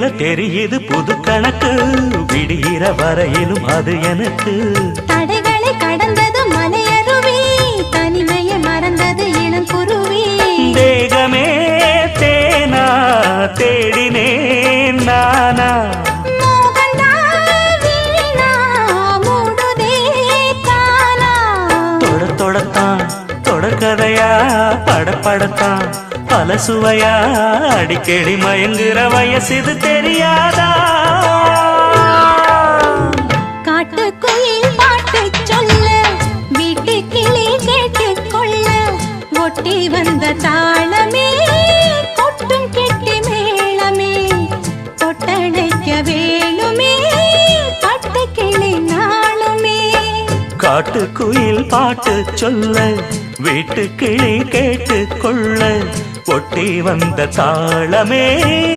மேல தெரியுது புது கணக்கு, விடுகிற வரையிலும் அது எனக்கு. தடைகளை கடந்தது மலையருவி, தனிமையை மறந்தது இளங்குருவி. தேகமே தேனா தேடினேன் நானா, தொடத்தான் தொடர்கதையா படப்படத்தான் பல சுவையா, அடிக்கடி மயங்குற வயசு தெரியாதா? காட்டுக்குயில் பாட்டு சொல்ல, வீட்டு கிளி கேட்டுக்கொள்ள, ஒட்டி வந்த தாளமே கொட்டும் கெட்டி மேளமே, தொட்டணைக்க வேணுமே பட்டு கிளி நாளுமே. காட்டுக்குயில் பாட்டு சொல்ல, வீட்டு கிளி கேட்டுக்கொள்ள, ஒட்டி வந்த தாளமே.